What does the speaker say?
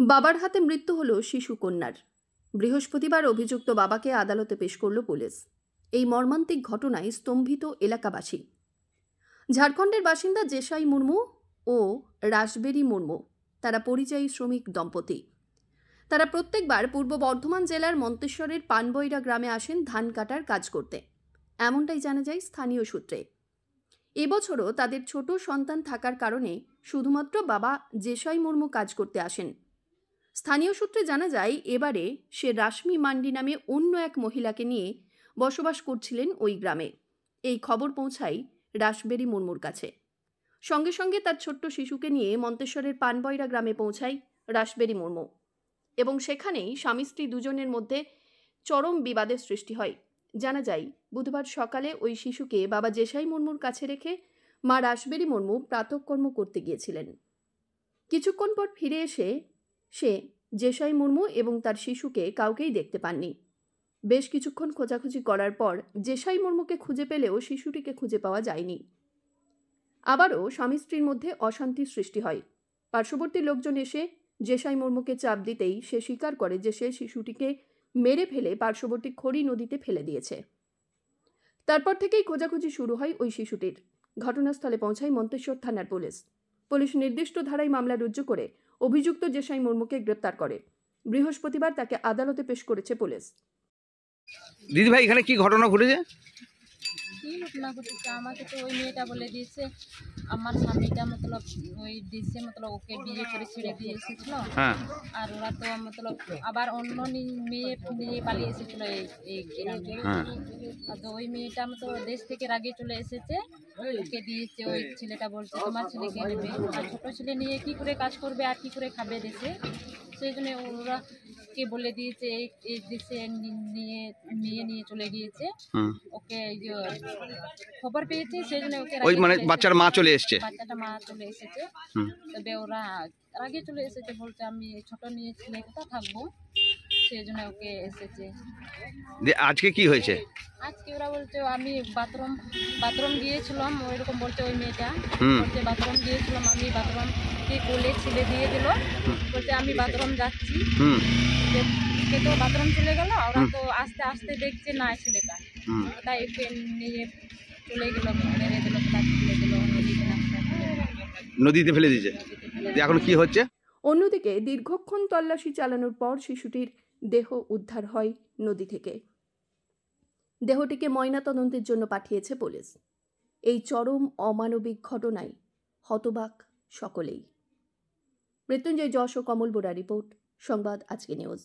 বাবার হাতে মৃত্যু হলো শিশু কন্যার। বৃহস্পতিবার অভিযুক্ত বাবাকে আদালতে পেশ করল পুলিশ। এই মর্মান্তিক ঘটনায় স্তম্ভিত এলাকাবাসী। ঝাড়খণ্ডের বাসিন্দা জেসাই মুর্মু ও রাসবেরি মুর্মু তারা পরিযায়ী শ্রমিক দম্পতি। তারা প্রত্যেকবার পূর্ব বর্ধমান জেলার মন্তেশ্বরের পানবইরা গ্রামে আসেন ধান কাটার কাজ করতে, এমনটাই জানা যায় স্থানীয় সূত্রে। এবছরও তাদের ছোট সন্তান থাকার কারণে শুধুমাত্র বাবা জেসাই মুর্মু কাজ করতে আসেন। স্থানীয় সূত্রে জানা যায় এবারে সে রাশমি মান্ডি নামে অন্য এক মহিলাকে নিয়ে বসবাস করছিলেন ওই গ্রামে। এই খবর পৌঁছায় রাসবেরি মুর্মুর কাছে। সঙ্গে সঙ্গে তার ছোট্ট শিশুকে নিয়ে মন্তেশ্বরের পানবইরা গ্রামে পৌঁছায় রাসবেরি মুর্মু এবং সেখানেই স্বামী স্ত্রী দুজনের মধ্যে চরম বিবাদের সৃষ্টি হয়। জানা যায় বুধবার সকালে ওই শিশুকে বাবা জেসাই মুর্মুর কাছে রেখে মা রাসবেরি মুর্মু প্রাতঃকর্ম করতে গিয়েছিলেন। কিছুক্ষণ পর ফিরে এসে সে জেসাই মুর্মু এবং তার শিশুকে কাউকেই দেখতে পাননি। বেশ কিছুক্ষণ খোঁজাখুঁজি করার পর জেসাই মুর্মুকে খুঁজে পেলেও শিশুটিকে খুঁজে পাওয়া যায়নি। আবারও স্বামী স্ত্রীর মধ্যে অশান্তির সৃষ্টি হয়। পার্শ্ববর্তী লোকজন এসে জেসাই মুর্মুকে চাপ দিতেই সে স্বীকার করে যে সে শিশুটিকে মেরে ফেলে পার্শ্ববর্তী খড়ি নদীতে ফেলে দিয়েছে। তারপর থেকেই খোঁজাখুঁজি শুরু হয় ওই শিশুটির। ঘটনাস্থলে পৌঁছায় মন্তেশ্বর থানার পুলিশ। পুলিশ নির্দিষ্ট ধারায় মামলা রুজু করে অভিযুক্ত জেসাই মুর্মুকে গ্রেপ্তার করে। বৃহস্পতিবার তাকে আদালতে পেশ করেছে পুলিশ। দিদি ভাই, এখানে কি ঘটনা ঘটেছে? কি ঘটনা ঘটেছে আমাকে তো ওই মেয়েটা বলে দিয়েছে, আমার স্বামীটা মতলব ওই দিয়েছে, মতলব ওকে বিয়ে করে ছেড়ে দিয়ে এসেছিল। হ্যাঁ। আর ওরা তো মতলব আবার অন্য মেয়ে নিয়ে পালিয়ে এসেছিল এই গ্রামে। হ্যাঁ। তো ওই মেয়েটা মতো দেশ থেকে রাগে চলে এসেছে, ওকে দিয়েছে। ওই ছেলেটা বলছে তোমার ছেলেকে নেবে, আর ছোটো ছেলে নিয়ে কি করে কাজ করবে আর কি করে খাবে দেশে। সেই জন্য ওরা কে বলে দিয়েছে এই দেশে নিয়ে নিয়ে চলে গিয়েছে। ওকে খবর পেয়েছে, সেই জন্য ওকে ওই মানে বাচ্চার মা চলে এসেছে, বাচ্চাটা মা চলে এসেছে। তবে ওরা আগে চলে এসেছে, বলছে আমি ছোট নিয়ে ছেলে কোথা থাকবো, সেই জন্য ওকে এসেছে। আজকে কি হয়েছে? আজকে ওরা বলছে আমি বাথরুম গিয়েছিলাম, ওইরকম বলছে ওই মেয়েটা। বলছে বাথরুম গিয়েছিলাম, আমি বাথরুম কে কোলে ছেলে দিয়ে দিল, বলছে আমি বাথরুম যাচ্ছি। সে তো বাথরুম চলে গেল, ওরা তো আস্তে আস্তে দেখছে না ছেলেটা, তাই ওকে নিয়ে চলে গেল, মেরে দিল, ফেলে দিল নদীতে ফেলে দিয়েছে। এখন কি হচ্ছে? অন্যদিকে দীর্ঘক্ষণ তল্লাশি চালানোর পর শিশুটির দেহ উদ্ধার হয় নদী থেকে। দেহটিকে ময়নাতদন্তের জন্য পাঠিয়েছে পুলিশ। এই চরম অমানবিক ঘটনায় হতবাক সকলেই। মৃত্যুঞ্জয় যশ ও কমল বোরা রিপোর্ট, সংবাদ আজকে নিউজ।